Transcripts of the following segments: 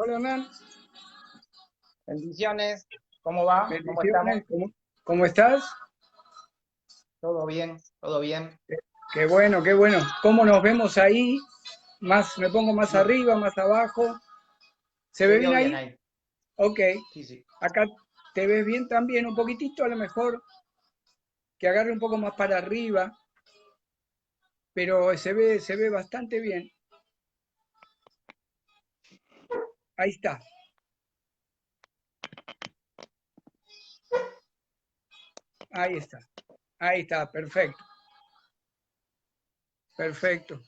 Hola, Hernán. Bendiciones, ¿cómo va? ¿Cómo estamos? Bendiciones. ¿Cómo estás? ¿Todo bien? ¿Todo bien? Qué bueno, qué bueno. ¿Cómo nos vemos ahí? Me pongo más Bien, arriba, más abajo. ¿Se te ve veo bien bien ahí? ahí. Ok. Sí, sí. Acá te ves bien también, un poquitito a lo mejor que agarre un poco más para arriba, pero se ve bastante bien. Ahí está, ahí está, ahí está, perfecto, perfecto.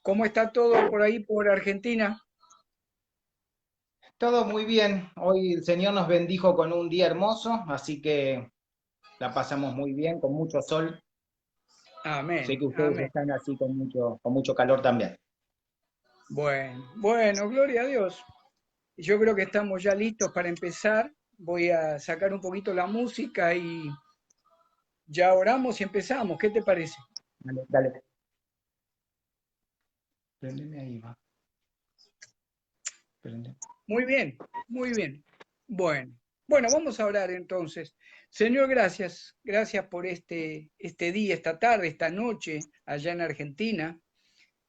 ¿Cómo está todo por ahí, por Argentina? Todo muy bien. Hoy el Señor nos bendijo con un día hermoso, así que la pasamos muy bien, con mucho sol. Sé Amén, que ustedes amén. están así con mucho calor también. Bueno, bueno, gloria a Dios. Yo creo que estamos ya listos para empezar. Voy a sacar un poquito la música y ya oramos y empezamos. ¿Qué te parece? Dale, dale. Prendeme ahí, va. Prende. Muy bien, muy bien. Bueno, bueno, vamos a orar entonces. Señor, gracias. Gracias por este día, esta tarde, esta noche allá en Argentina.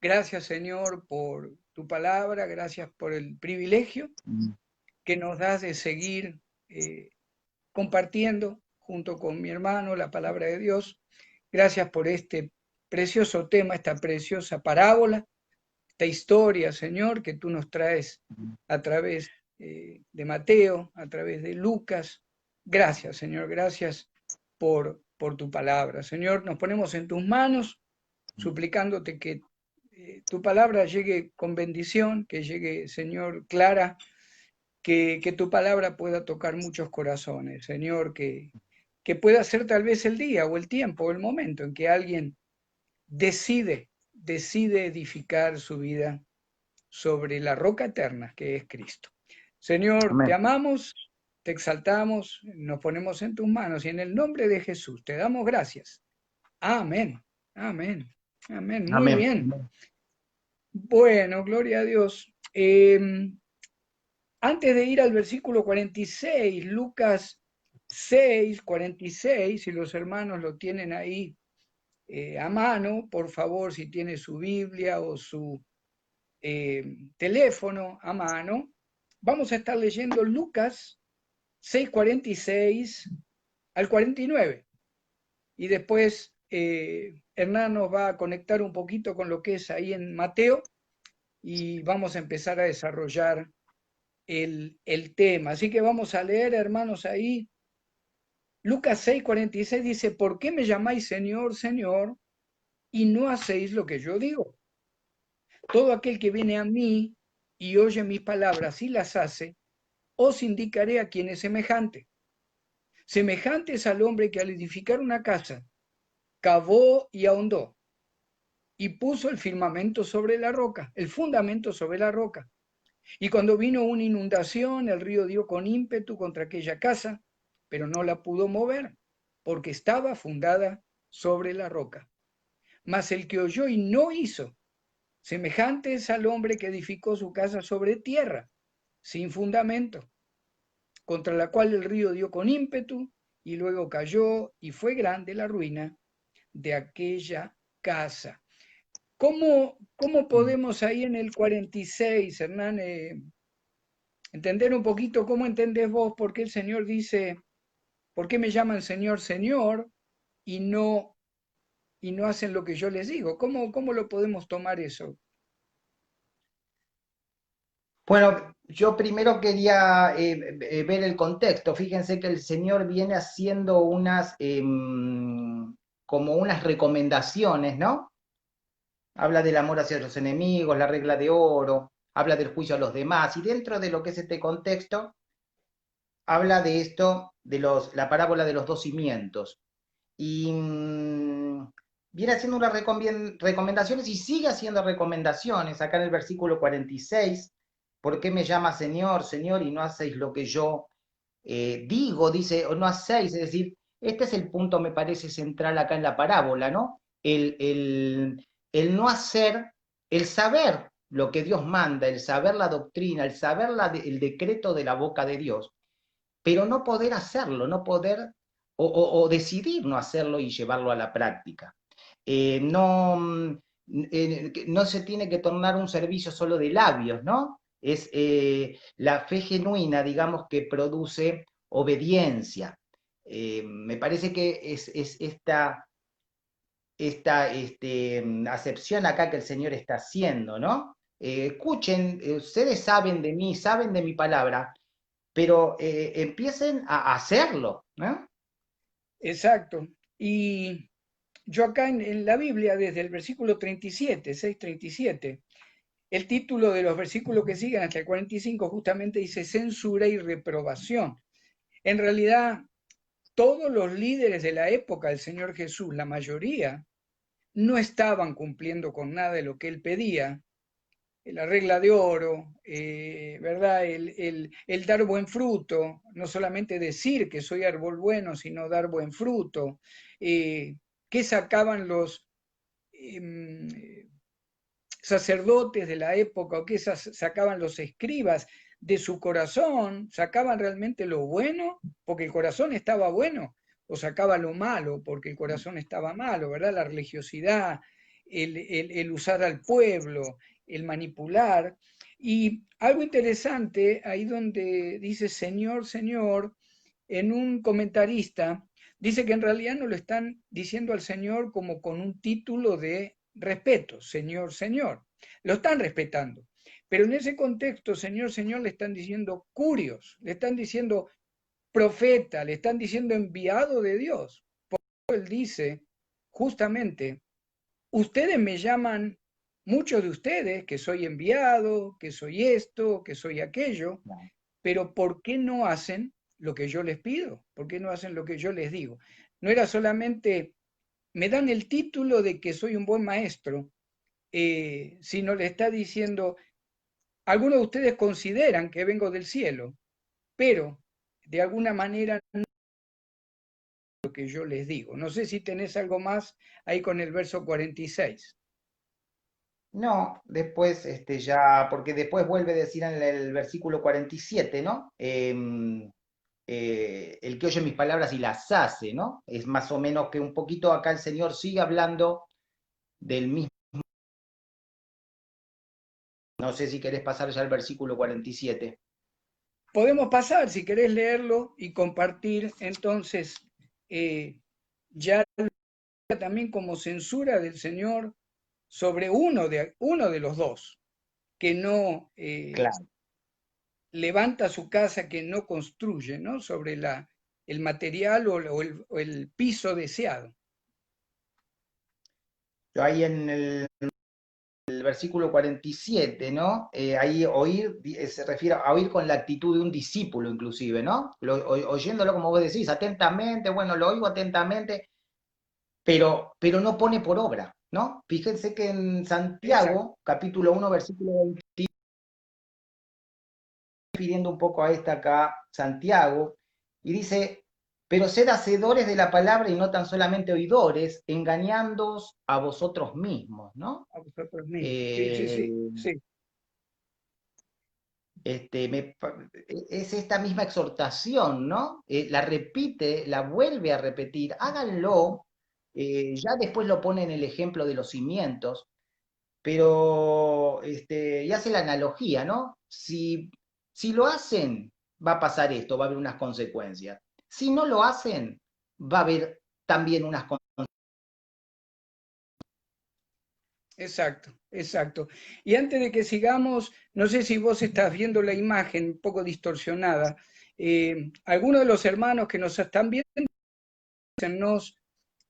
Gracias, Señor, por tu palabra. Gracias por el privilegio Mm. que nos das de seguir eh, compartiendo junto con mi hermano la palabra de Dios. Gracias por este precioso tema, esta preciosa parábola, esta historia, Señor, que tú nos traes a través de Mateo, a través de Lucas. Gracias, Señor, gracias por tu palabra. Señor, nos ponemos en tus manos, suplicándote que tu palabra llegue con bendición, que llegue, Señor, clara, que tu palabra pueda tocar muchos corazones, Señor, que pueda ser tal vez el día o el tiempo o el momento en que alguien decide edificar su vida sobre la roca eterna que es Cristo. Señor, te Amén. amamos, te exaltamos, nos ponemos en tus manos y en el nombre de Jesús te damos gracias. Amén, amén, amén. Muy Amén. bien. Bueno, gloria a Dios. Antes de ir al versículo 46, Lucas 6, 46, si los hermanos lo tienen ahí a mano, por favor, si tiene su Biblia o su teléfono a mano, vamos a estar leyendo Lucas 6, 46 al 49. Y después Hernán nos va a conectar un poquito con lo que es ahí en Mateo y vamos a empezar a desarrollar el tema. Así que vamos a leer, hermanos, ahí. Lucas 6:46 dice, ¿por qué me llamáis Señor, Señor, y no hacéis lo que yo digo? Todo aquel que viene a mí y oye mis palabras y las hace, os indicaré a quién es semejante. Semejante es al hombre que al edificar una casa, cavó y ahondó, y puso el firmamento sobre la roca, el fundamento sobre la roca. Y cuando vino una inundación, el río dio con ímpetu contra aquella casa, pero no la pudo mover, porque estaba fundada sobre la roca. Mas el que oyó y no hizo, semejante es al hombre que edificó su casa sobre tierra, sin fundamento, contra la cual el río dio con ímpetu, y luego cayó, y fue grande la ruina de aquella casa. ¿Cómo podemos ahí en el 46, Hernán, entender un poquito cómo entendés vos por qué el Señor dice, por qué me llaman Señor, Señor y no hacen lo que yo les digo? ¿Cómo lo podemos tomar eso? Bueno, yo primero quería ver el contexto. Fíjense que el Señor viene haciendo como unas recomendaciones, ¿no? Habla del amor hacia los enemigos, la regla de oro, habla del juicio a los demás, y dentro de lo que es este contexto, habla de esto, la parábola de los dos cimientos. Y viene haciendo unas recomendaciones y sigue haciendo recomendaciones. Acá en el versículo 46, ¿por qué me llama Señor, Señor, y no hacéis lo que yo digo? Dice, o no hacéis, es decir, este es el punto, me parece, central acá en la parábola, ¿no? El no hacer, el saber, lo que Dios manda, el saber la doctrina, el saber el decreto de la boca de Dios, pero no poder hacerlo, no poder o decidir no hacerlo y llevarlo a la práctica. No se tiene que tornar un servicio solo de labios, ¿no? Es la fe genuina, digamos, que produce obediencia. Me parece que es esta acepción acá que el Señor está haciendo, ¿no? Escuchen, ustedes saben de mí, saben de mi palabra, pero empiecen a hacerlo, ¿no? Exacto. Y yo acá en la Biblia, desde el versículo 37, 6:37, el título de los versículos que siguen hasta el 45 justamente dice censura y reprobación. En realidad, todos los líderes de la época del Señor Jesús, la mayoría, no estaban cumpliendo con nada de lo que él pedía. La regla de oro, ¿verdad? El dar buen fruto, no solamente decir que soy árbol bueno, sino dar buen fruto. ¿Qué sacaban los sacerdotes de la época o qué sacaban los escribas de su corazón? ¿Sacaban realmente lo bueno porque el corazón estaba bueno? ¿O sacaba lo malo porque el corazón estaba malo, ¿verdad? La religiosidad, el usar al pueblo, el manipular. Y algo interesante, ahí donde dice Señor, Señor, en un comentarista, dice que en realidad no lo están diciendo al Señor como con un título de respeto, Señor, Señor. Lo están respetando. Pero en ese contexto, Señor, Señor, le están diciendo curios, le están diciendo profeta, le están diciendo enviado de Dios. Por eso él dice, justamente, ustedes me llaman, muchos de ustedes, que soy enviado, que soy esto, que soy aquello, pero ¿por qué no hacen lo que yo les pido? ¿Por qué no hacen lo que yo les digo? No era solamente, me dan el título de que soy un buen maestro, sino le está diciendo, algunos de ustedes consideran que vengo del cielo, pero de alguna manera no es lo que yo les digo. No sé si tenés algo más ahí con el verso 46. No, después ya, porque después vuelve a decir en el versículo 47, ¿no? El que oye mis palabras y las hace, ¿no? Es más o menos que un poquito acá el Señor sigue hablando del mismo. No sé si querés pasar ya al versículo 47. Podemos pasar, si querés leerlo y compartir, entonces, ya también como censura del Señor sobre uno de los dos, que no Claro. levanta su casa, que no construye, ¿no? Sobre el material o el piso deseado. Yo ahí en el versículo 47, ¿no? Ahí oír se refiere a oír con la actitud de un discípulo inclusive, ¿no? Oyéndolo como vos decís, atentamente, bueno, lo oigo atentamente, pero no pone por obra, ¿no? Fíjense que en Exacto, Santiago, capítulo 1, versículo 20, refiriendo un poco a esta acá, Santiago, y dice, pero sed hacedores de la palabra y no tan solamente oidores, engañándoos a vosotros mismos, ¿no? a vosotros mismos. Sí, sí, Eh, sí, sí, es esta misma exhortación, ¿no? La repite, la vuelve a repetir, háganlo, ya después lo pone en el ejemplo de los cimientos, pero y hace la analogía, ¿no? Si lo hacen, va a pasar esto, va a haber unas consecuencias. Si no lo hacen, va a haber también unas consecuencias. exacto, exacto. Y antes de que sigamos, no sé si vos estás viendo la imagen un poco distorsionada. Algunos de los hermanos que nos están viendo, díganos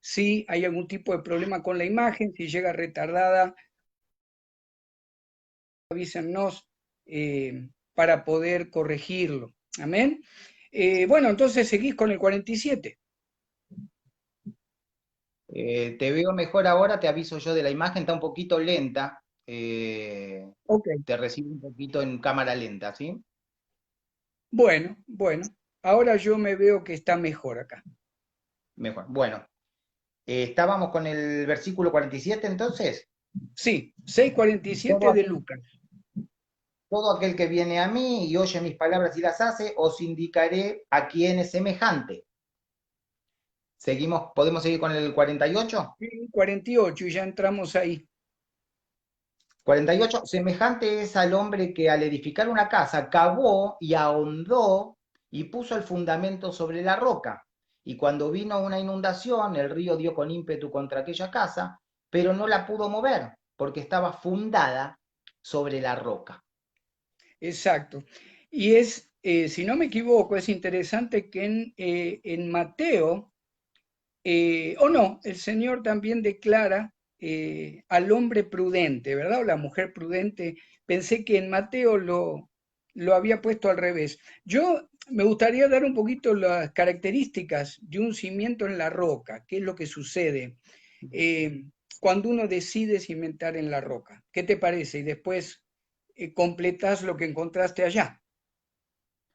si hay algún tipo de problema con la imagen, si llega retardada, avísennos para poder corregirlo. Amén. Bueno, entonces seguís con el 47. Te veo mejor ahora, te aviso yo de la imagen, está un poquito lenta. Ok. Te recibo un poquito en cámara lenta, ¿sí? Bueno, bueno. Ahora yo me veo que está mejor acá. Mejor. Bueno, estábamos con el versículo 47 entonces. Sí, 6:47 Todo, de Lucas. todo aquel que viene a mí y oye mis palabras y las hace, os indicaré a quién es semejante. Seguimos, ¿podemos seguir con el 48? Sí, 48, y ya entramos ahí. 48, semejante es al hombre que al edificar una casa cavó y ahondó y puso el fundamento sobre la roca. Y cuando vino una inundación, el río dio con ímpetu contra aquella casa, pero no la pudo mover porque estaba fundada sobre la roca. Exacto. Y es, si no me equivoco, es interesante que en Mateo, o no, el Señor también declara al hombre prudente, ¿verdad? O la mujer prudente. Pensé que en Mateo lo había puesto al revés. Yo me gustaría dar un poquito las características de un cimiento en la roca, qué es lo que sucede eh, cuando uno decide cimentar en la roca. ¿Qué te parece? Y después completas lo que encontraste allá.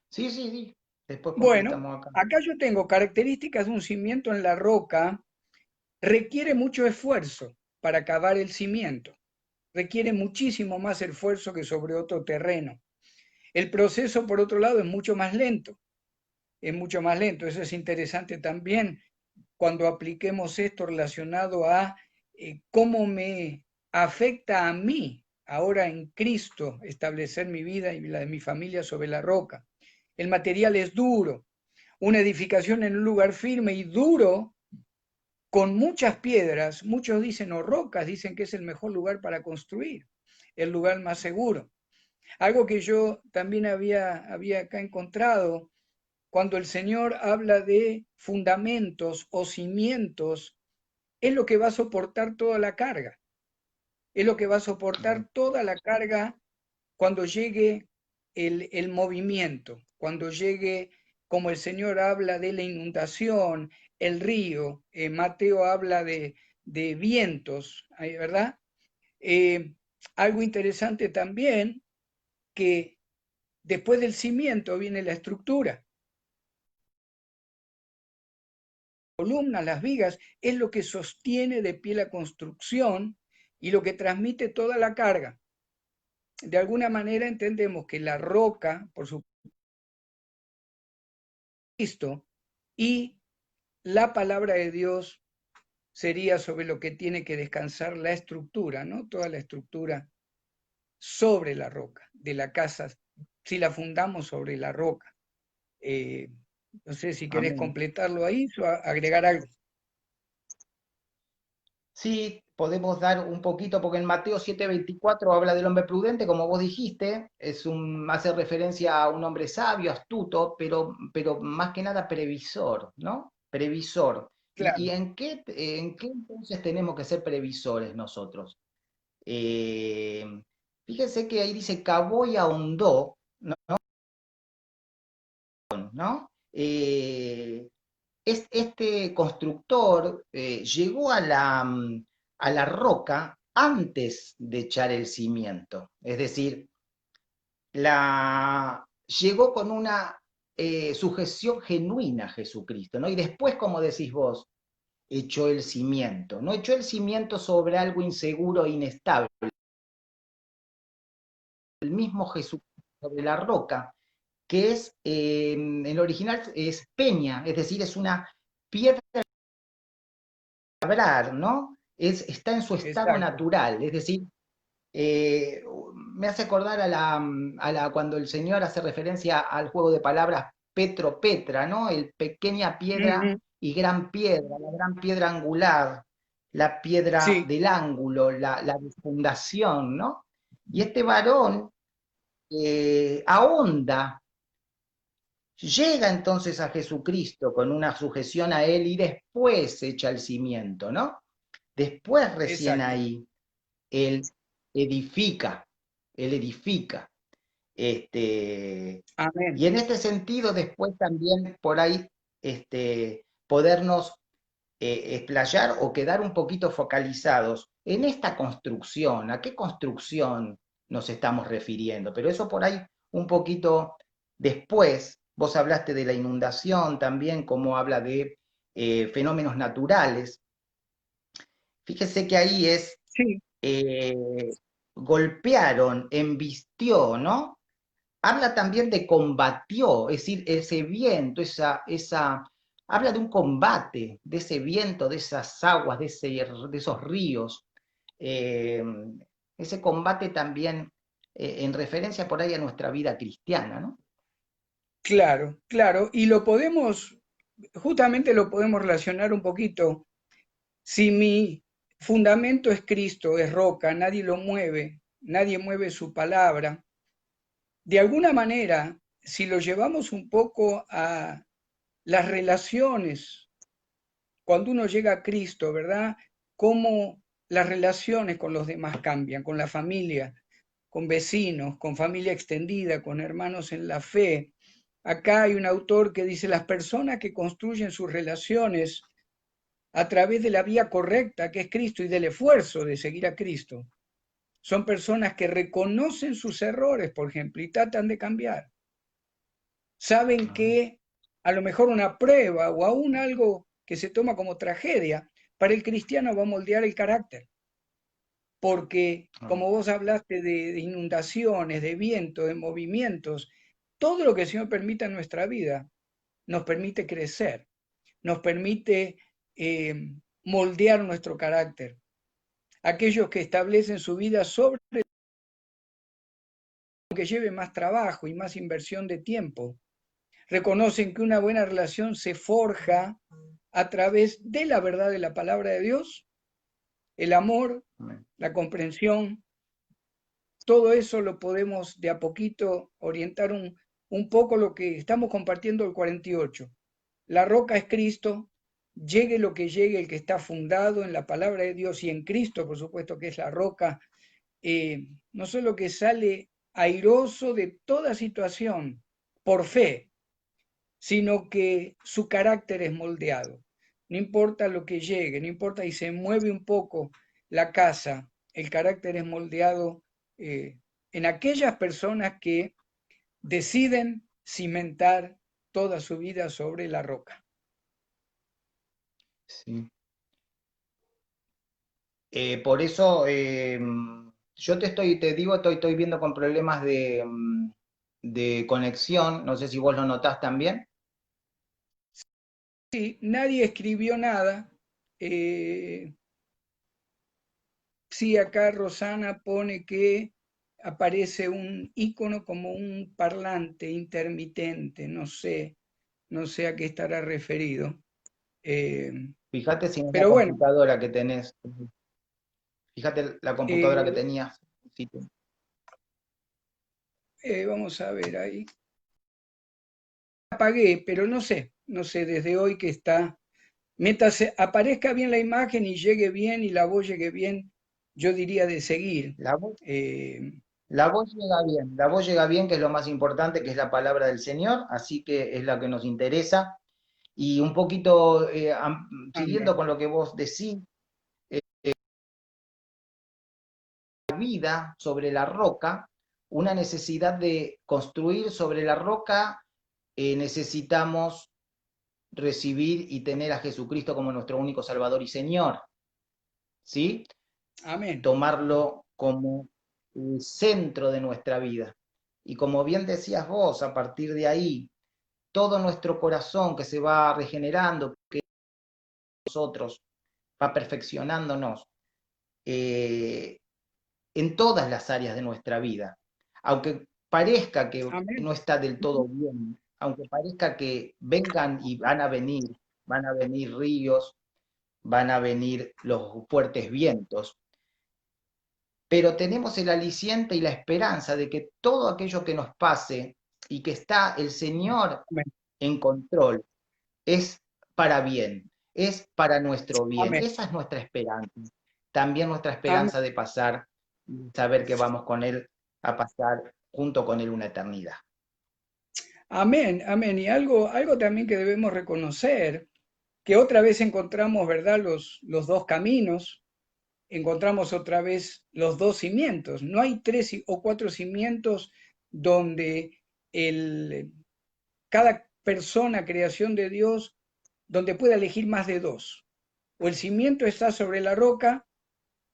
Sí, sí, sí. Después Bueno, completamos acá. acá yo tengo características de un cimiento en la roca. Requiere mucho esfuerzo para cavar el cimiento. Requiere muchísimo más esfuerzo que sobre otro terreno. El proceso, por otro lado, es mucho más lento. Es mucho más lento. Eso es interesante también cuando apliquemos esto relacionado a cómo me afecta a mí, ahora en Cristo, establecer mi vida y la de mi familia sobre la roca. El material es duro. Una edificación en un lugar firme y duro con muchas piedras, muchos dicen, o rocas, dicen que es el mejor lugar para construir, el lugar más seguro. Algo que yo también había acá encontrado, cuando el Señor habla de fundamentos o cimientos, es lo que va a soportar toda la carga, es lo que va a soportar toda la carga cuando llegue el movimiento, cuando llegue, como el Señor habla de la inundación, el río, Mateo habla de vientos, ¿verdad? Eh, Algo interesante también, que después del cimiento viene la estructura. Columnas, las vigas, es lo que sostiene de pie la construcción y lo que transmite toda la carga. De alguna manera entendemos que la roca, por supuesto, y la palabra de Dios sería sobre lo que tiene que descansar la estructura, ¿no? Toda la estructura sobre la roca de la casa, si la fundamos sobre la roca. Eh, no sé si querés Amén. completarlo ahí o agregar algo. Sí, podemos dar un poquito, porque en Mateo 7:24 habla del hombre prudente, como vos dijiste, hace referencia a un hombre sabio, astuto, pero más que nada previsor, ¿no? Previsor. ¿Y Claro, en qué entonces tenemos que ser previsores nosotros? Eh, Fíjense que ahí dice cavó y ahondó, ¿no? Este constructor llegó a la roca antes de echar el cimiento, es decir, llegó con una sujeción genuina a Jesucristo, ¿no? Y después, como decís vos, echó el cimiento, no echó el cimiento sobre algo inseguro e inestable, el mismo Jesús sobre la roca, que en el original es peña, es decir, es una piedra labrar, ¿no? Está en su estado exacto. natural, es decir, eh, me hace acordar cuando el Señor hace referencia al juego de palabras Petro-Petra, ¿no? El pequeña piedra Ujú. y gran piedra, la gran piedra angular, la piedra Sí, del ángulo, la fundación, ¿no? Y este varón ahonda, llega entonces a Jesucristo con una sujeción a él y después echa el cimiento, ¿no? Después recién exacto. ahí él edifica, él edifica. Amén. Y en este sentido, después también por ahí podernos explayar o quedar un poquito focalizados en esta construcción, a qué construcción nos estamos refiriendo. Pero eso por ahí un poquito después, vos hablaste de la inundación también, como habla de fenómenos naturales. Fíjese que ahí es Sí, eh, golpearon, embistió, ¿no? Habla también de combatió, es decir, ese viento, habla de un combate, de ese viento, de esas aguas, de esos ríos. eh, Ese combate también en referencia por ahí a nuestra vida cristiana, ¿no? Claro, claro, y lo podemos, justamente lo podemos relacionar un poquito. Si mi fundamento es Cristo, es roca, nadie mueve su palabra. De alguna manera, si lo llevamos un poco a las relaciones, cuando uno llega a Cristo, ¿verdad? Cómo las relaciones con los demás cambian, con la familia, con vecinos, con familia extendida, con hermanos en la fe. Acá hay un autor que dice, las personas que construyen sus relaciones a través de la vía correcta, que es Cristo, y del esfuerzo de seguir a Cristo, son personas que reconocen sus errores, por ejemplo, y tratan de cambiar. Saben Ah, que a lo mejor una prueba o aún algo que se toma como tragedia, para el cristiano va a moldear el carácter, porque ah, como vos hablaste de inundaciones, de viento, de movimientos, todo lo que el Señor permita en nuestra vida nos permite crecer, nos permite moldear nuestro carácter. Aquellos que establecen su vida sobre lo que lleve más trabajo y más inversión de tiempo, reconocen que una buena relación se forja a través de la verdad de la palabra de Dios, el amor, amén. la comprensión, todo eso lo podemos de a poquito orientar un poco lo que estamos compartiendo el 48. La roca es Cristo, llegue lo que llegue, el que está fundado en la palabra de Dios y en Cristo, por supuesto que es la roca, no solo que sale airoso de toda situación por fe, sino que su carácter es moldeado. No importa lo que llegue, no importa y se mueve un poco la casa, el carácter es moldeado en aquellas personas que deciden cimentar toda su vida sobre la roca. Sí. Por eso yo te digo, estoy viendo con problemas de conexión, no sé si vos lo notás también. Sí, nadie escribió nada. Sí, acá Rosana pone que aparece un icono como un parlante intermitente, no sé a qué estará referido. Eh, Fíjate si en la pero bueno, computadora que tenés, fíjate la computadora que eh, tenías. Sí, vamos a ver ahí. Apagué, pero no sé desde hoy que está. Mientras aparezca bien la imagen y llegue bien y la voz llegue bien, yo diría de seguir. la voz, Eh, la voz llega bien, la voz llega bien, que es lo más importante, que es la palabra del Señor, así que es la que nos interesa. Y un poquito siguiendo amén, con lo que vos decís, vida sobre la roca, una necesidad de construir sobre la roca, necesitamos recibir y tener a Jesucristo como nuestro único Salvador y Señor, ¿sí? amén, Tomarlo como el centro de nuestra vida. Y como bien decías vos, a partir de ahí, todo nuestro corazón que se va regenerando, que nosotros va perfeccionándonos eh, en todas las áreas de nuestra vida. Aunque parezca que amén, no está del todo bien, aunque parezca que vengan y van a venir ríos, van a venir los fuertes vientos, pero tenemos el aliciente y la esperanza de que todo aquello que nos pase y que está el Señor amén, en control es para bien, es para nuestro bien. amén, Esa es nuestra esperanza. También nuestra amén. esperanza de pasar, saber que vamos con Él a pasar junto con Él una eternidad. Amén, amén. Y algo también que debemos reconocer, que otra vez encontramos, ¿verdad? Los dos caminos, encontramos otra vez los dos cimientos. No hay tres o cuatro cimientos donde cada persona, creación de Dios, donde pueda elegir más de dos. O el cimiento está sobre la roca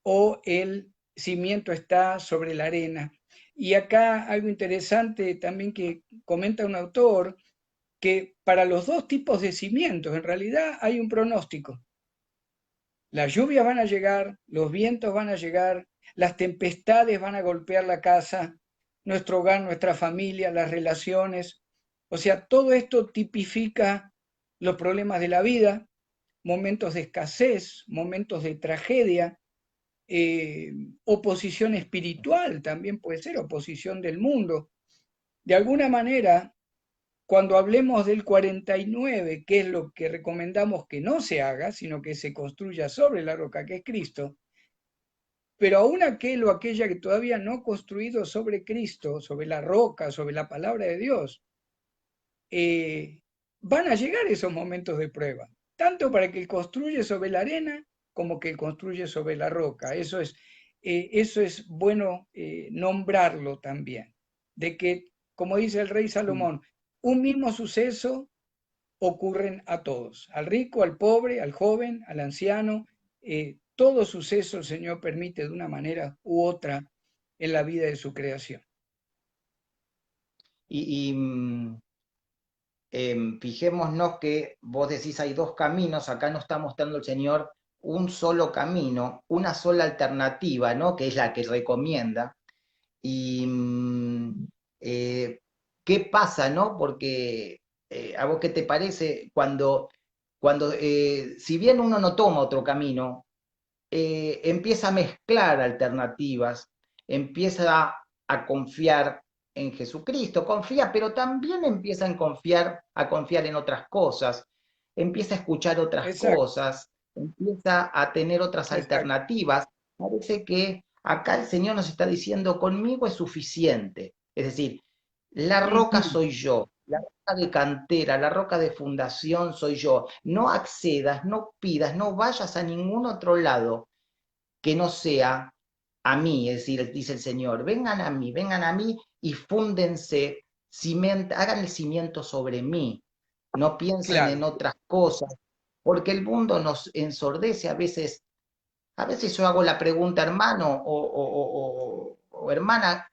o el cimiento está sobre la arena. Y acá algo interesante también que comenta un autor, que para los dos tipos de cimientos en realidad hay un pronóstico. Las lluvias van a llegar, los vientos van a llegar, las tempestades van a golpear la casa, nuestro hogar, nuestra familia, las relaciones. O sea, todo esto tipifica los problemas de la vida, momentos de escasez, momentos de tragedia, oposición espiritual también puede ser, oposición del mundo. De alguna manera, cuando hablemos del 49, que es lo que recomendamos que no se haga, sino que se construya sobre la roca que es Cristo, pero aún aquel o aquella que todavía no ha construido sobre Cristo, sobre la roca, sobre la palabra de Dios, eh, van a llegar esos momentos de prueba, tanto para que construye sobre la arena como que construye sobre la roca. Eso es bueno nombrarlo también, de que, como dice el rey Salomón, un mismo suceso ocurren a todos, al rico, al pobre, al joven, al anciano, todo suceso el Señor permite de una manera u otra en la vida de su creación. Y, fijémonos que vos decís hay dos caminos, acá nos está mostrando el Señor un solo camino, una sola alternativa, ¿no? Que es la que recomienda. Y qué pasa, ¿no? Porque a vos qué te parece cuando si bien uno no toma otro camino, empieza a mezclar alternativas, empieza a confiar en Jesucristo, confía, pero también empieza a confiar en otras cosas, empieza a escuchar otras Exacto, cosas, empieza a tener otras exacto. alternativas. Parece que acá el Señor nos está diciendo, conmigo es suficiente. Es decir, la roca Ujú. soy yo, la roca de cantera, la roca de fundación soy yo. No accedas, no pidas, no vayas a ningún otro lado que no sea a mí, es decir, dice el Señor, vengan a mí y fúndense, hagan el cimiento sobre mí, no piensen Claro, en otras cosas, porque el mundo nos ensordece a veces yo hago la pregunta, hermano o hermana,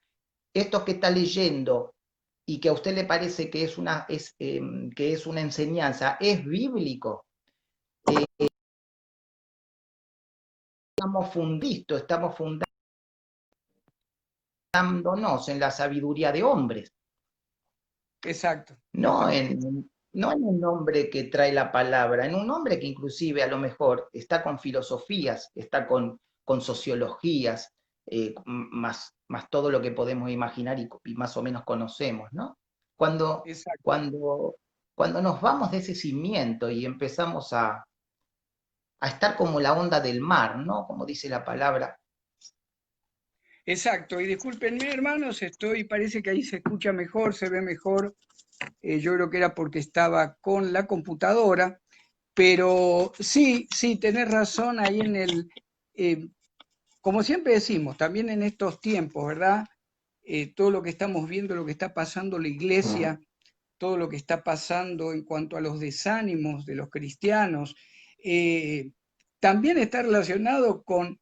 esto que está leyendo y que a usted le parece que que es una enseñanza, ¿es bíblico? Estamos fundándonos en la sabiduría de hombres, exacto. no no en un hombre que trae la palabra, en un hombre que inclusive a lo mejor está con filosofías, está con sociologías, más todo lo que podemos imaginar y más o menos conocemos, ¿no? Cuando, Exacto. cuando, cuando nos vamos de ese cimiento y empezamos a estar como la onda del mar, ¿no? Como dice la palabra. Exacto. Y discúlpenme, hermanos, parece que ahí se escucha mejor, se ve mejor. Yo creo que era porque estaba con la computadora, pero sí, sí, tenés razón ahí eh, como siempre decimos, también en estos tiempos, ¿verdad? Todo lo que estamos viendo, lo que está pasando la iglesia, todo lo que está pasando en cuanto a los desánimos de los cristianos, eh, también está relacionado con,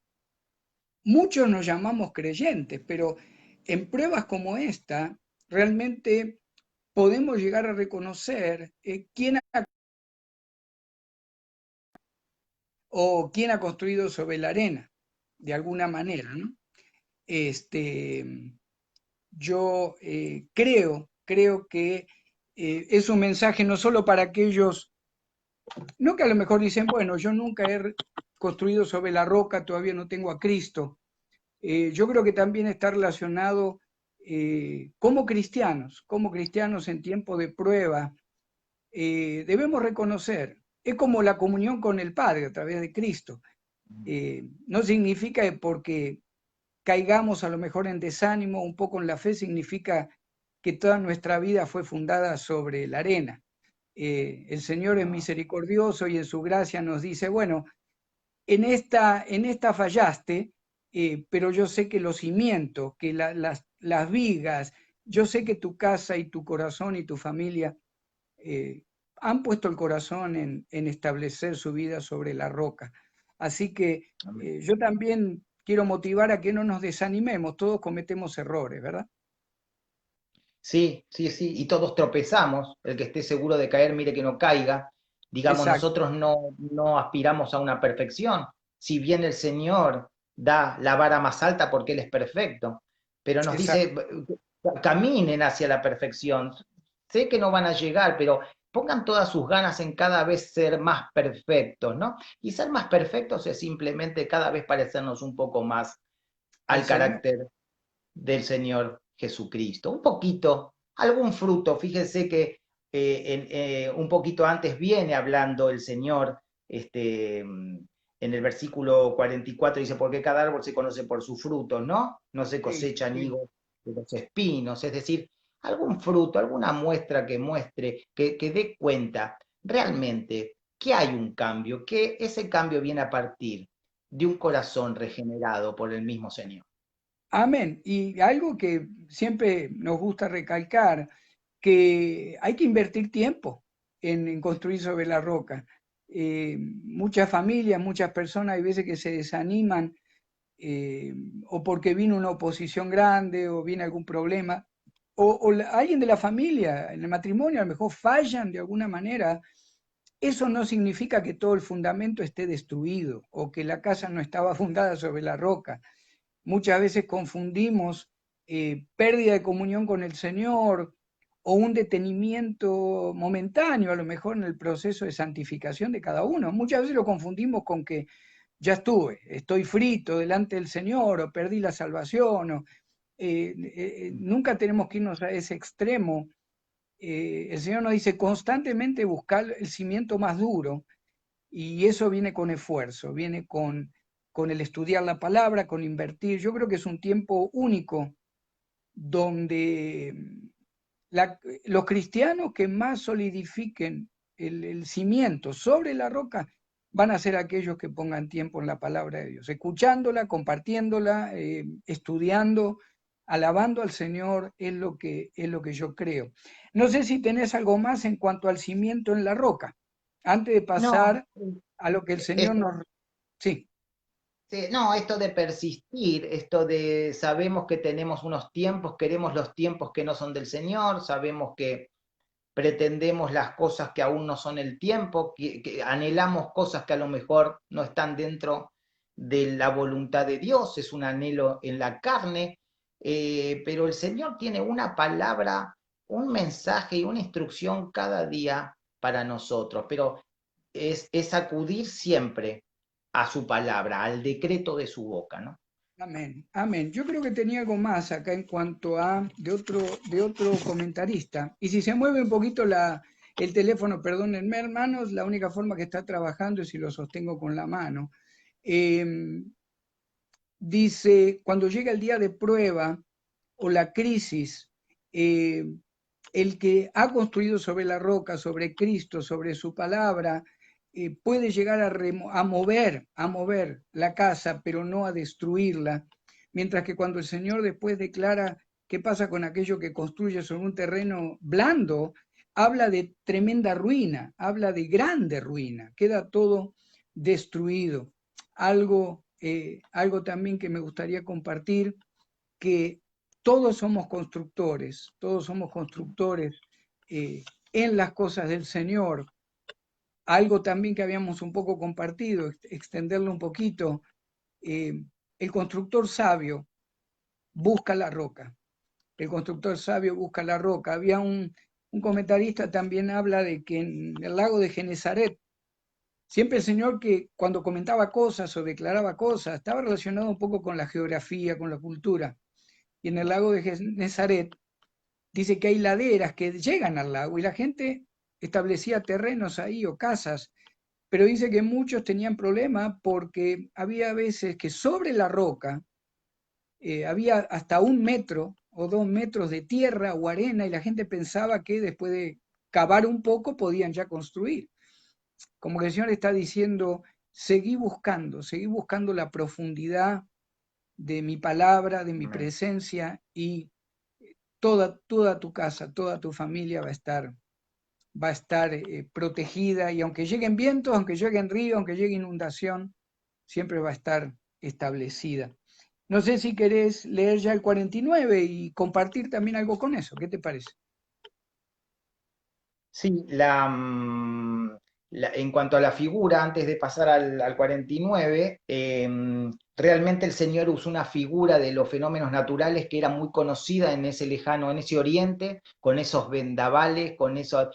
muchos nos llamamos creyentes, pero en pruebas como esta, realmente podemos llegar a reconocer quién ha construido sobre la arena, de alguna manera, ¿no? Este, yo creo que es un mensaje no solo para aquellos, no que a lo mejor dicen, bueno, yo nunca he construido sobre la roca, todavía no tengo a Cristo. Yo creo que también está relacionado como cristianos en tiempo de prueba, debemos reconocer, es como la comunión con el Padre a través de Cristo. No significa que porque caigamos a lo mejor en desánimo, un poco en la fe, significa que toda nuestra vida fue fundada sobre la arena. El Señor es No, misericordioso y en su gracia nos dice, bueno, en esta fallaste, pero yo sé que los cimientos, que las vigas, yo sé que tu casa y tu corazón y tu familia eh, han puesto el corazón en establecer su vida sobre la roca. Así que amén. yo también quiero motivar a que no nos desanimemos, todos cometemos errores, ¿verdad? Sí, sí, sí, y todos tropezamos, el que esté seguro de caer, mire que no caiga. Digamos, Exacto, nosotros no aspiramos a una perfección, si bien el Señor da la vara más alta porque Él es perfecto, pero nos exacto. dice, caminen hacia la perfección. Sé que no van a llegar, pero pongan todas sus ganas en cada vez ser más perfectos, ¿no? Y ser más perfectos es simplemente cada vez parecernos un poco más Al al Señor. carácter del Señor Jesucristo. Un poquito, algún fruto. Fíjense que un poquito antes viene hablando el Señor, en el versículo 44 dice, porque cada árbol se conoce por sus frutos, ¿no? No se Sí, cosechan sí. higos de los espinos, es decir, algún fruto, alguna muestra que muestre, que dé cuenta realmente que hay un cambio, que ese cambio viene a partir de un corazón regenerado por el mismo Señor. Amén. Y algo que siempre nos gusta recalcar, que hay que invertir tiempo en construir sobre la roca. Muchas familias, muchas personas, hay veces que se desaniman eh, o porque vino una oposición grande o viene algún problema, alguien de la familia, en el matrimonio, a lo mejor fallan de alguna manera. Eso no significa que todo el fundamento esté destruido o que la casa no estaba fundada sobre la roca. Muchas veces confundimos pérdida de comunión con el Señor o un detenimiento momentáneo, a lo mejor en el proceso de santificación de cada uno. Muchas veces lo confundimos con que ya estuve, estoy frito delante del Señor o perdí la salvación. Nunca tenemos que irnos a ese extremo. El Señor nos dice constantemente buscar el cimiento más duro y eso viene con esfuerzo, viene con el estudiar la palabra, con invertir. Yo creo que es un tiempo único donde los cristianos que más solidifiquen el cimiento sobre la roca van a ser aquellos que pongan tiempo en la palabra de Dios, escuchándola, compartiéndola, estudiando, alabando al Señor, es lo que yo creo. No sé si tenés algo más en cuanto al cimiento en la roca, antes de No, pasar a lo que el Señor esto, nos... Sí, sí, no, esto de persistir, esto de sabemos que tenemos unos tiempos, queremos los tiempos que no son del Señor, sabemos que pretendemos las cosas que aún no son el tiempo, que anhelamos cosas que a lo mejor no están dentro de la voluntad de Dios, es un anhelo en la carne, pero el Señor tiene una palabra, un mensaje y una instrucción cada día para nosotros, pero es acudir siempre a su palabra, al decreto de su boca, ¿no? amén, amén. Yo creo que tenía algo más acá en cuanto a de otro comentarista. Y si se mueve un poquito el teléfono, perdónenme, hermanos, la única forma que está trabajando es si lo sostengo con la mano. Em, Dice, cuando llega el día de prueba o la crisis, eh, el que ha construido sobre la roca, sobre Cristo, sobre su palabra, puede llegar a mover la casa, pero no a destruirla. Mientras que cuando el Señor después declara qué pasa con aquello que construye sobre un terreno blando, habla de tremenda ruina, habla de grande ruina, queda todo destruido. Algo también que me gustaría compartir, que todos somos constructores en las cosas del Señor. Algo también que habíamos un poco compartido, extenderlo un poquito, eh, el constructor sabio busca la roca, el constructor sabio busca la roca. Había un comentarista también habla de que en el lago de Genezaret, siempre el Señor que cuando comentaba cosas o declaraba cosas, estaba relacionado un poco con la geografía, con la cultura. Y en el lago de Genezaret dice que hay laderas que llegan al lago y la gente establecía terrenos ahí o casas, pero dice que muchos tenían problemas porque había veces que sobre la roca había hasta 1 metro o 2 metros de tierra o arena y la gente pensaba que después de cavar un poco podían ya construir. Como que el Señor está diciendo, seguí buscando la profundidad de mi palabra, de mi Amén. presencia y toda tu casa, toda tu familia va a estar protegida y aunque lleguen vientos, aunque lleguen ríos, aunque llegue inundación, siempre va a estar establecida. No sé si querés leer ya el 49 y compartir también algo con eso. ¿Qué te parece? Sí, en cuanto a la figura, antes de pasar al 49, realmente el Señor usó una figura de los fenómenos naturales que era muy conocida en ese lejano, en ese oriente, con esos vendavales, con esas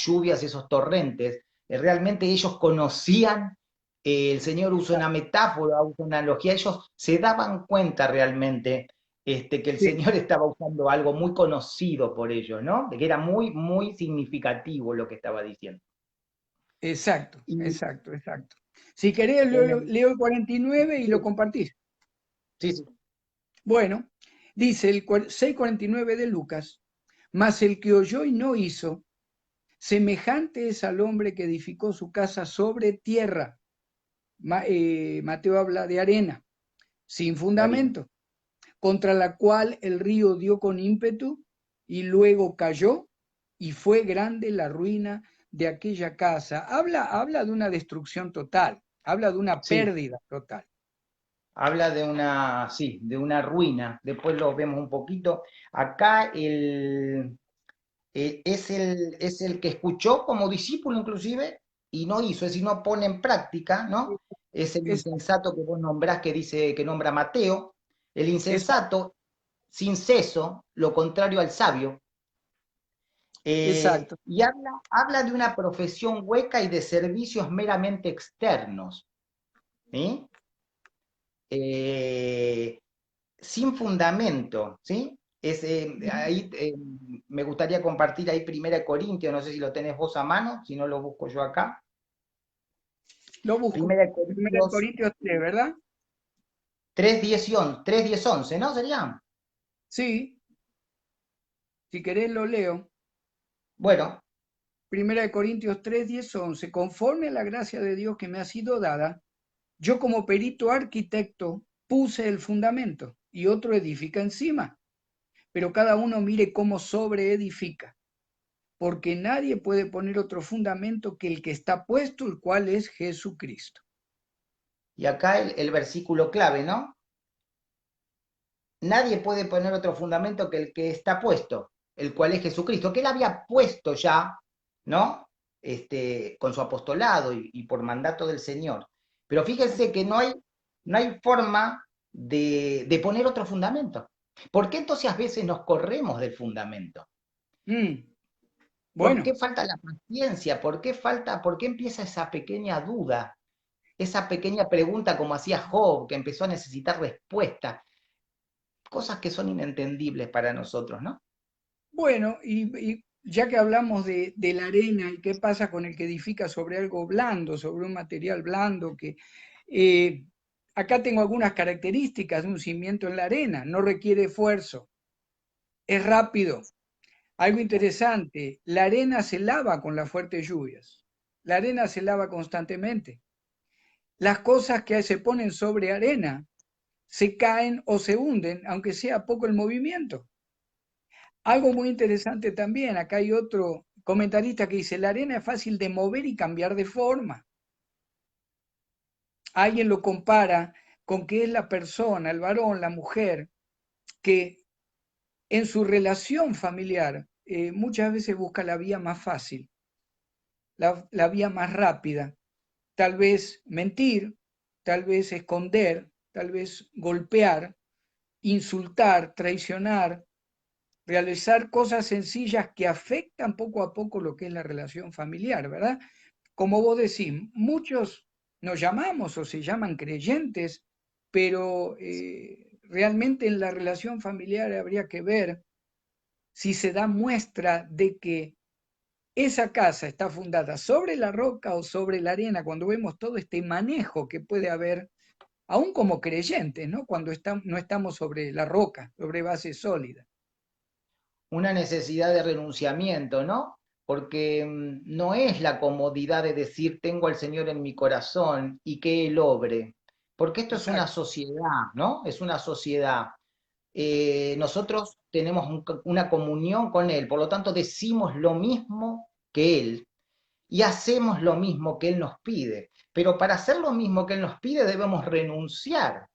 lluvias, esos torrentes. Realmente ellos conocían, el Señor usó una metáfora, usó una analogía, ellos se daban cuenta realmente que el Sí, Señor estaba usando algo muy conocido por ellos, ¿no? De que era muy, muy significativo lo que estaba diciendo. exacto, Y exacto, exacto. Si querés, en el, leo el 49 y lo sí, compartís. sí, sí, Bueno, dice el 6:49 de Lucas, mas el que oyó y no hizo, semejante es al hombre que edificó su casa sobre tierra. Mateo habla de arena, sin Darío. fundamento, contra la cual el río dio con ímpetu y luego cayó y fue grande la ruina de aquella casa. Habla de una destrucción total, habla de una Sí, pérdida total. habla de una, sí, de una ruina. Después lo vemos un poquito. Acá es el que escuchó como discípulo inclusive y no hizo, es decir, no pone en práctica, ¿no? Es el Es, insensato que vos nombrás, que dice, que nombra Mateo. El es, insensato, sin ceso, lo contrario al sabio. exacto, Y habla de una profesión hueca y de servicios meramente externos, ¿sí? Eh, sin fundamento, ¿sí? Ahí me gustaría compartir ahí Primera de Corintios, no sé si lo tenés vos a mano, si no lo busco yo acá. lo busco. Primera de Primera de Corintios Corintios 3, ¿verdad? 3, 10 11, ¿no? Sería. Sí, si querés lo leo. Bueno, Primera de Corintios 3, 10, 11. Conforme a la gracia de Dios que me ha sido dada, yo como perito arquitecto puse el fundamento y otro edifica encima, pero cada uno mire cómo sobreedifica, porque nadie puede poner otro fundamento que el que está puesto, el cual es Jesucristo. y acá el versículo clave, ¿no? Nadie puede poner otro fundamento que el que está puesto, el cual es Jesucristo, que él había puesto ya, ¿no? Con su apostolado y por mandato del Señor. Pero fíjense que no hay forma de poner otro fundamento. ¿Por qué entonces a veces nos corremos del fundamento? Mm, ¿Por qué bueno, falta la paciencia? ¿Por qué empieza esa pequeña duda? Esa pequeña pregunta como hacía Job, que empezó a necesitar respuesta, cosas que son inentendibles para nosotros, ¿no? bueno, y ya que hablamos de la arena y qué pasa con el que edifica sobre algo blando, sobre un material blando, que eh, acá tengo algunas características de un cimiento en la arena, no requiere esfuerzo, es rápido. Algo interesante, la arena se lava con las fuertes lluvias, la arena se lava constantemente. Las cosas que se ponen sobre arena se caen o se hunden, aunque sea poco el movimiento. Algo muy interesante también, acá hay otro comentarista que dice, la arena es fácil de mover y cambiar de forma. Alguien lo compara con que es la persona, el varón, la mujer, que en su relación familiar muchas veces busca la vía más fácil, la vía más rápida, tal vez mentir, tal vez esconder, tal vez golpear, insultar, traicionar, realizar cosas sencillas que afectan poco a poco lo que es la relación familiar, ¿verdad? Como vos decís, muchos nos llamamos o se llaman creyentes, pero realmente en la relación familiar habría que ver si se da muestra de que esa casa está fundada sobre la roca o sobre la arena, cuando vemos todo este manejo que puede haber, aún como creyentes, ¿no? Cuando no estamos sobre la roca, sobre base sólida. Una necesidad de renunciamiento, ¿no? Porque no es la comodidad de decir tengo al Señor en mi corazón y que Él obre, porque esto es una Exacto. sociedad, ¿no? Es una sociedad. Nosotros tenemos una comunión con Él, por lo tanto decimos lo mismo que Él y hacemos lo mismo que Él nos pide, pero para hacer lo mismo que Él nos pide debemos renunciar.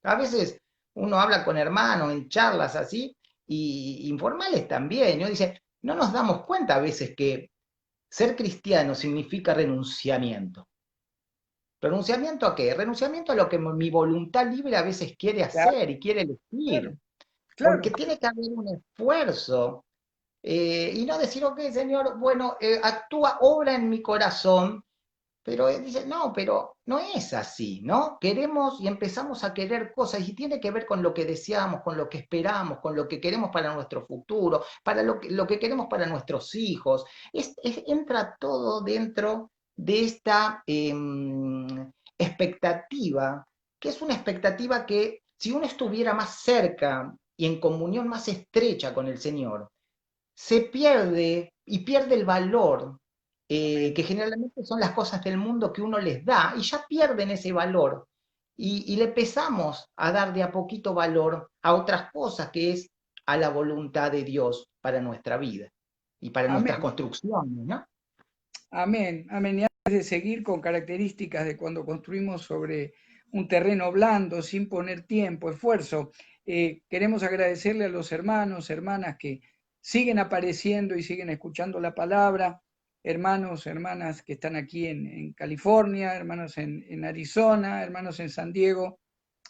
A veces uno habla con hermanos en charlas así, y informales también, ¿no? Dice, no nos damos cuenta a veces que ser cristiano significa renunciamiento. ¿Renunciamiento a qué? Renunciamiento a lo que mi voluntad libre a veces quiere Claro, hacer y quiere elegir, claro, claro. porque tiene que haber un esfuerzo. Y no decir, ok, Señor, bueno, actúa, obra en mi corazón, pero él dice, no, pero no es así, ¿no? Queremos y empezamos a querer cosas y tiene que ver con lo que deseamos, con lo que esperamos, con lo que queremos para nuestro futuro, para lo que queremos para nuestros hijos. Entra todo dentro de esta expectativa, que es una expectativa que si uno estuviera más cerca y en comunión más estrecha con el Señor, se pierde y pierde el valor Amén. que generalmente son las cosas del mundo que uno les da y ya pierden ese valor. Y le empezamos a dar de a poquito valor a otras cosas que es a la voluntad de Dios para nuestra vida y para nuestras Amén. construcciones, ¿no? Amén. Amén. Y antes de seguir con características de cuando construimos sobre un terreno blando, sin poner tiempo, esfuerzo, queremos agradecerle a los hermanos, hermanas que siguen apareciendo y siguen escuchando la palabra, hermanos, hermanas que están aquí en California, hermanos en Arizona, hermanos en San Diego,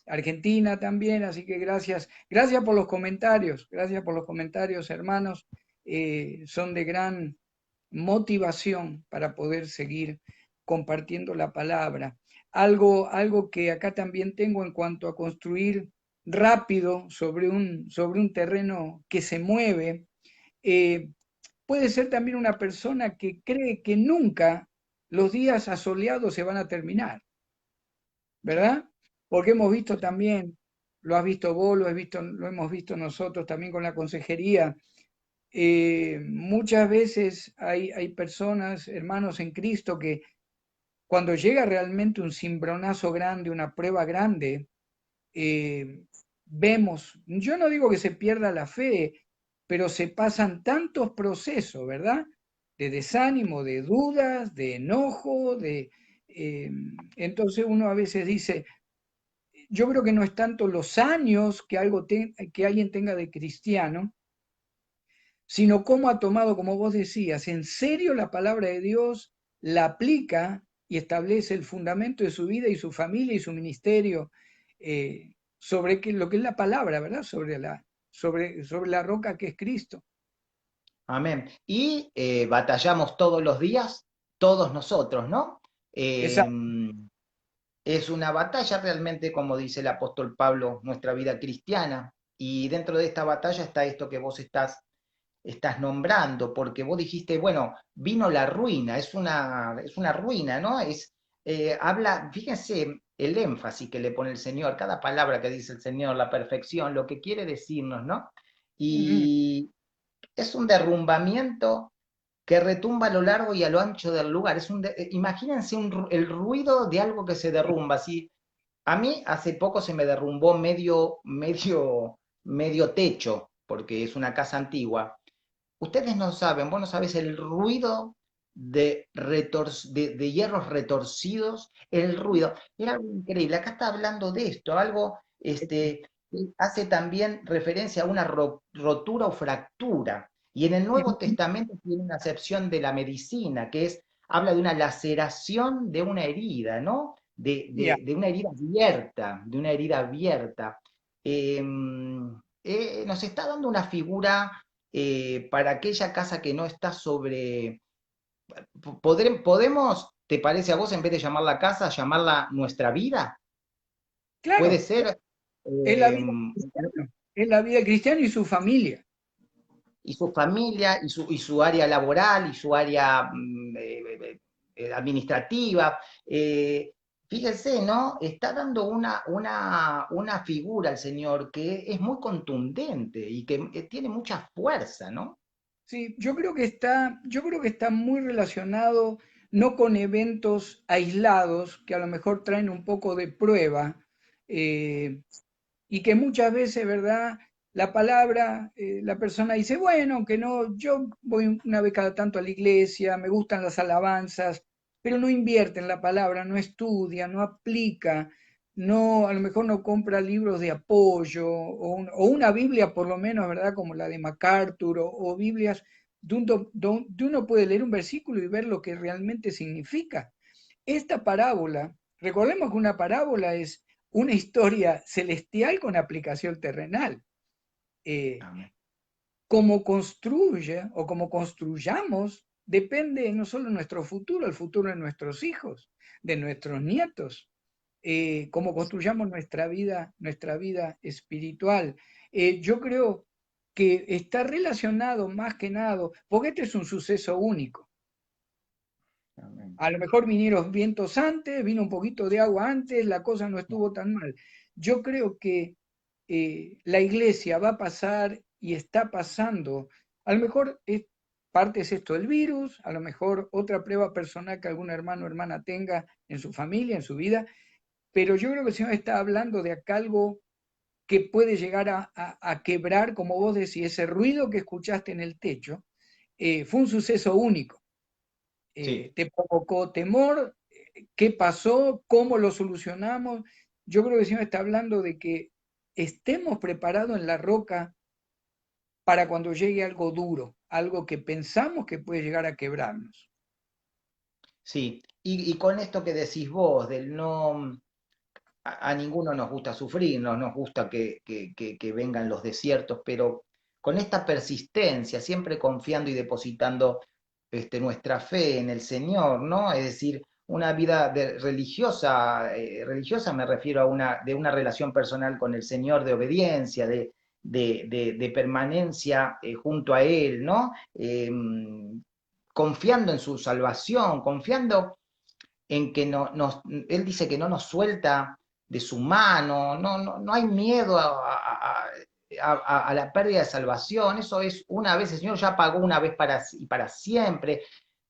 Argentina también, así que gracias, gracias por los comentarios, hermanos, son de gran motivación para poder seguir compartiendo la palabra. Algo que acá también tengo en cuanto a construir rápido sobre un terreno que se mueve, eh, puede ser también una persona que cree que nunca los días asoleados se van a terminar, ¿verdad? Porque hemos visto también, lo has visto vos, lo hemos visto nosotros también con la consejería. Muchas veces hay personas, hermanos en Cristo, que cuando llega realmente un cimbronazo grande, una prueba grande, eh, vemos, yo no digo que se pierda la fe, pero se pasan tantos procesos, ¿verdad? De desánimo, de dudas, de enojo, eh, entonces uno a veces dice, yo creo que no es tanto los años que, que alguien tenga de cristiano, sino cómo ha tomado, como vos decías, en serio la palabra de Dios, la aplica y establece el fundamento de su vida y su familia y su ministerio sobre lo que es la palabra, ¿verdad? Sobre la roca que es Cristo. Amén. Y batallamos todos los días, todos nosotros, ¿no? Eh, Exacto. es una batalla realmente, como dice el apóstol Pablo, nuestra vida cristiana. Y dentro de esta batalla está esto que vos estás nombrando, porque vos dijiste, bueno, vino la ruina, es una ruina, ¿no? Habla, fíjense el énfasis que le pone el Señor, cada palabra que dice el Señor, la perfección, lo que quiere decirnos, ¿no? Ujú. Y es un derrumbamiento que retumba a lo largo y a lo ancho del lugar. Imagínense el ruido de algo que se derrumba. Si a mí hace poco se me derrumbó medio techo, porque es una casa antigua. Ustedes no saben, vos no sabés el ruido de hierros retorcidos, el ruido. Era algo increíble. Acá está hablando de esto, algo que hace también referencia a una rotura o fractura. Y en el Nuevo Ujú. Testamento tiene una acepción de la medicina, habla de una laceración de una herida, ¿no? Ya. De una herida abierta, de una herida abierta. Nos está dando una figura para aquella casa que no está sobre... ¿Podemos, te parece a vos, en vez de llamarla casa, llamarla nuestra vida? Puede Claro, claro. ser, Es la eh, vida cristiana. Es la vida cristiana y su familia. y su familia, y su área laboral, y su área administrativa. Fíjense, ¿no? Está dando una figura al Señor que es muy contundente y que tiene mucha fuerza, ¿no? Sí, yo creo que está muy relacionado no con eventos aislados que a lo mejor traen un poco de prueba eh, y que muchas veces, ¿verdad? La palabra, la persona dice, bueno, que no, yo voy una vez cada tanto a la iglesia, me gustan las alabanzas, pero no invierte en la palabra, no estudia, no aplica, no, a lo mejor no compra libros de apoyo o una Biblia por lo menos, ¿verdad? Como la de MacArthur o Biblias donde uno puede leer un versículo y ver lo que realmente significa. Esta parábola, recordemos que una parábola es una historia celestial con aplicación terrenal. Amén. Cómo construya o cómo construyamos depende no solo de nuestro futuro, el futuro de nuestros hijos, de nuestros nietos, cómo construyamos nuestra vida espiritual. Yo creo que está relacionado más que nada, porque este es un suceso único. Amén. A lo mejor vinieron vientos antes, vino un poquito de agua antes, la cosa no estuvo tan mal. Yo creo que la iglesia va a pasar y está pasando. A lo mejor parte es esto del virus, a lo mejor otra prueba personal que algún hermano o hermana tenga en su familia, en su vida, pero yo creo que el Señor está hablando de acá algo que puede llegar a quebrar, como vos decís, ese ruido que escuchaste en el techo, fue un suceso único. Sí. Te provocó temor, qué pasó, cómo lo solucionamos. Yo creo que el Señor está hablando de que estemos preparados en la roca para cuando llegue algo duro, algo que pensamos que puede llegar a quebrarnos. Sí, y con esto que decís vos, del no, a ninguno nos gusta sufrir, no nos gusta que vengan los desiertos, pero con esta persistencia, siempre confiando y depositando nuestra fe en el Señor, ¿no? Es decir, una vida religiosa, religiosa me refiero a de una relación personal con el Señor, de obediencia, de permanencia junto a Él, ¿no? Confiando en su salvación, confiando en que Él dice que no nos suelta de su mano, no hay miedo a la pérdida de salvación, eso es una vez, el Señor ya pagó una vez y para siempre,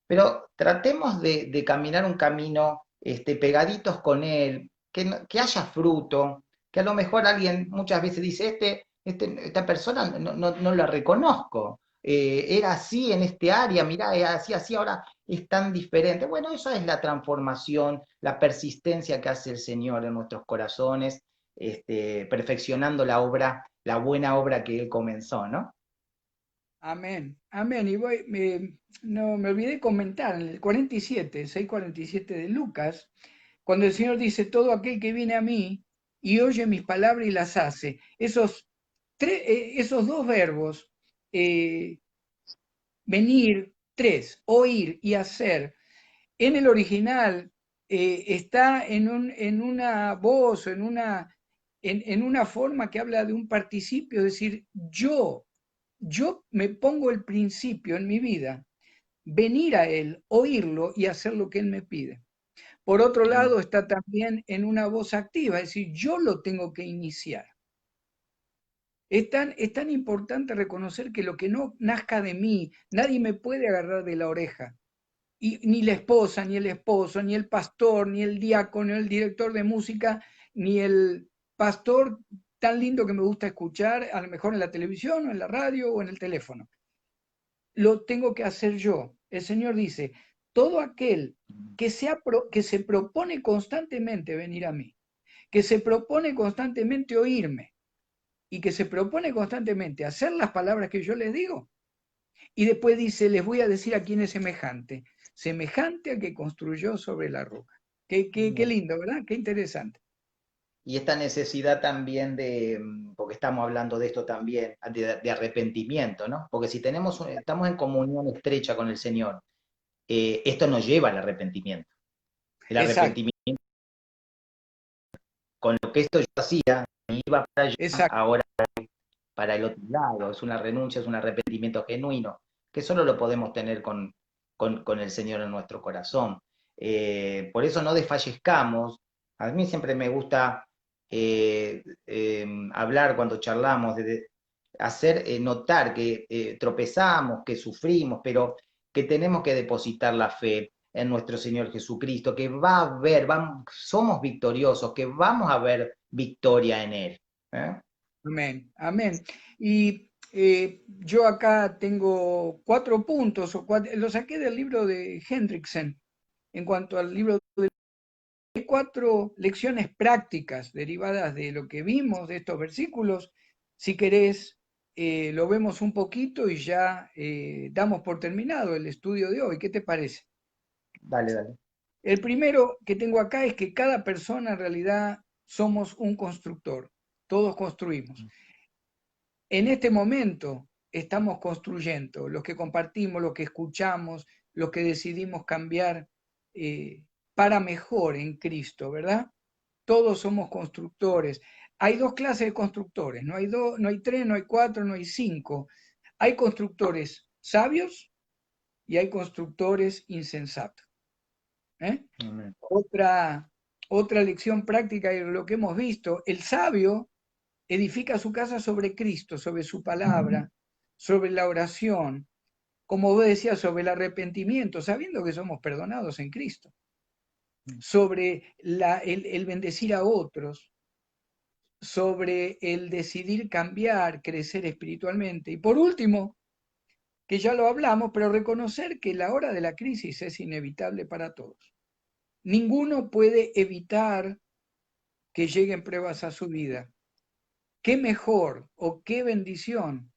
pero tratemos de caminar un camino pegaditos con Él, que haya fruto, que a lo mejor alguien muchas veces dice, esta persona no la reconozco, era así en este área, mirá, era así, así, ahora es tan diferente. Bueno, eso es la transformación, la persistencia que hace el Señor en nuestros corazones, perfeccionando la obra, la buena obra que Él comenzó, ¿no? Amén, amén. Y no, me olvidé comentar, en el 47, 6:47 de Lucas, cuando el Señor dice, todo aquel que viene a mí y oye mis palabras y las hace, esos dos verbos, eh, venir, tres, oír y hacer, en el original está en una voz, en una forma que habla de un participio, es decir, yo me pongo el principio en mi vida, venir a Él, oírlo y hacer lo que Él me pide. Por otro Amén. lado, está también en una voz activa, es decir, yo lo tengo que iniciar. Es tan importante reconocer que lo que no nazca de mí, nadie me puede agarrar de la oreja. Y ni la esposa, ni el esposo, ni el pastor, ni el diácono, el director de música, ni el pastor tan lindo que me gusta escuchar, a lo mejor en la televisión, o en la radio, o en el teléfono. Lo tengo que hacer yo. El Señor dice, todo aquel que se propone constantemente venir a mí, que se propone constantemente oírme y que se propone constantemente hacer las palabras que yo les digo, y después dice, les voy a decir a quién es semejante, semejante al que construyó sobre la roca. Qué lindo, ¿verdad? Qué interesante. Y esta necesidad también porque estamos hablando de esto también, de arrepentimiento, ¿no? Porque si estamos en comunión estrecha con el Señor, esto nos lleva al arrepentimiento. El Exacto, arrepentimiento con lo que esto yo hacía, me iba para allá, exacto. ahora para el otro lado, es una renuncia, es un arrepentimiento genuino, que solo lo podemos tener con el Señor en nuestro corazón. Por eso no desfallezcamos. A mí siempre me gusta hablar cuando charlamos, de hacer notar que tropezamos, que sufrimos, pero que tenemos que depositar la fe en nuestro Señor Jesucristo, que va a haber, somos victoriosos, que vamos a ver victoria en Él. ¿eh? Amén, amén. Y yo acá tengo 4 puntos, lo saqué del libro de Hendrickson, en cuanto al libro de 4 lecciones prácticas derivadas de lo que vimos de estos versículos. Si querés, lo vemos un poquito y ya damos por terminado el estudio de hoy. ¿Qué te parece? Dale, dale. El primero que tengo acá es que cada persona en realidad somos un constructor. Todos construimos. En este momento estamos construyendo, los que compartimos, los que escuchamos, los que decidimos cambiar para mejor en Cristo, ¿verdad? Todos somos constructores. Hay dos clases de constructores, no hay dos, no hay tres, no hay cuatro, no hay cinco. Hay constructores sabios y hay constructores insensatos. ¿Eh? Amén. Otra lección práctica de lo que hemos visto, el sabio edifica su casa sobre Cristo, sobre su palabra, sobre la oración, como vos decías, sobre el arrepentimiento, sabiendo que somos perdonados en Cristo, sobre el bendecir a otros, sobre el decidir cambiar, crecer espiritualmente. Y por último, que ya lo hablamos, pero reconocer que la hora de la crisis es inevitable para todos. Ninguno puede evitar que lleguen pruebas a su vida. Qué mejor o qué bendición,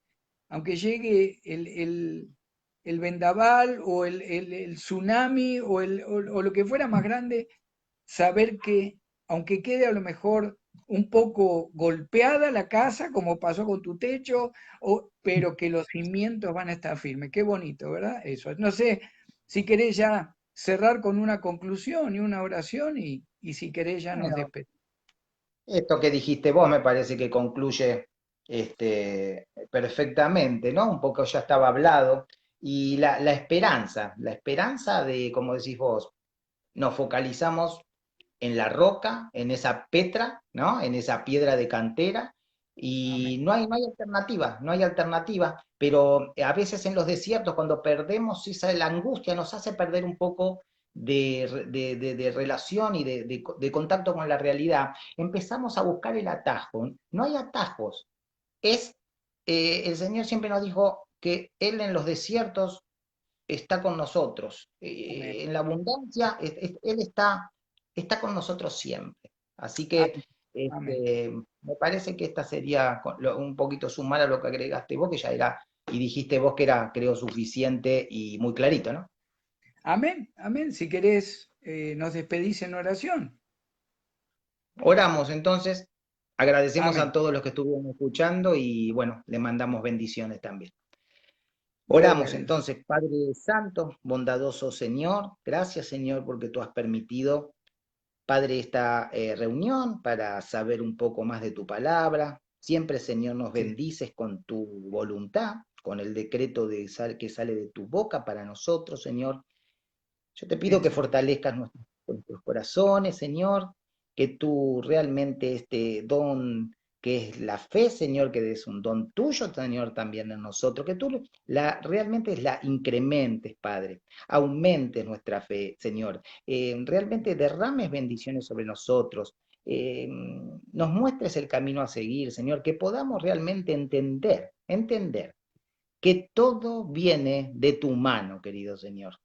aunque llegue el vendaval o el tsunami o lo que fuera más grande, saber que, aunque quede a lo mejor un poco golpeada la casa, como pasó con tu techo, pero que los cimientos van a estar firmes. Qué bonito, ¿verdad? Eso. No sé si querés ya cerrar con una conclusión y una oración y si querés ya nos Bueno, despedimos. esto que dijiste vos me parece que concluye perfectamente, ¿no? Un poco ya estaba hablado. Y la esperanza de, como decís vos, nos focalizamos en la roca, en esa petra, ¿no? En esa piedra de cantera, y Amén. no hay alternativa, no hay alternativa, pero a veces en los desiertos, cuando perdemos esa, la angustia nos hace perder un poco de relación y de contacto con la realidad, empezamos a buscar el atajo. No hay atajos. Es, el Señor siempre nos dijo que Él en los desiertos está con nosotros. Amén. En la abundancia, Él está con nosotros siempre. Así que Amén. Amén. me parece que esta sería un poquito sumar a lo que agregaste vos, que ya era, y dijiste vos que era, creo, suficiente y muy clarito, ¿no? Amén. Amén. Si querés, nos despedís en oración. Oramos entonces, agradecemos a Amén. todos los que estuvieron escuchando y bueno, le mandamos bendiciones también. Gloria a Oramos Dios. entonces, Padre Santo, bondadoso Señor, gracias Señor porque tú has permitido, Padre, esta reunión para saber un poco más de tu palabra. Siempre, Señor, nos Sí. bendices con tu voluntad, con el decreto que sale de tu boca para nosotros, Señor. Yo te pido Bien, que Señor. fortalezcas nuestros corazones, Señor, que tú realmente este don que es la fe, Señor, que es un don tuyo, Señor, también en nosotros, que tú realmente la incrementes, Padre, aumentes nuestra fe, Señor, realmente derrames bendiciones sobre nosotros, nos muestres el camino a seguir, Señor, que podamos realmente entender que todo viene de tu mano, querido Señor,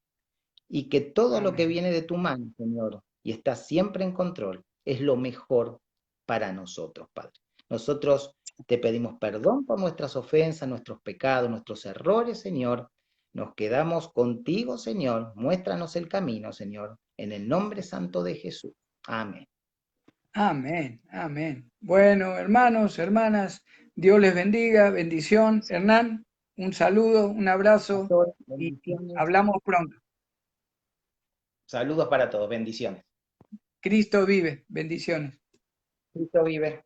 y que todo lo que Amén. viene de tu mano, Señor, y está siempre en control, es lo mejor para nosotros, Padre. Nosotros te pedimos perdón por nuestras ofensas, nuestros pecados, nuestros errores, Señor. Nos quedamos contigo, Señor. Muéstranos el camino, Señor, en el nombre santo de Jesús. Amén. Amén. Amén. Bueno, hermanos, hermanas, Dios les bendiga. Bendición. Hernán, un saludo, un abrazo Pastor, y bendiciones. hablamos pronto. Saludos para todos, bendiciones. Cristo vive. Bendiciones. Cristo vive.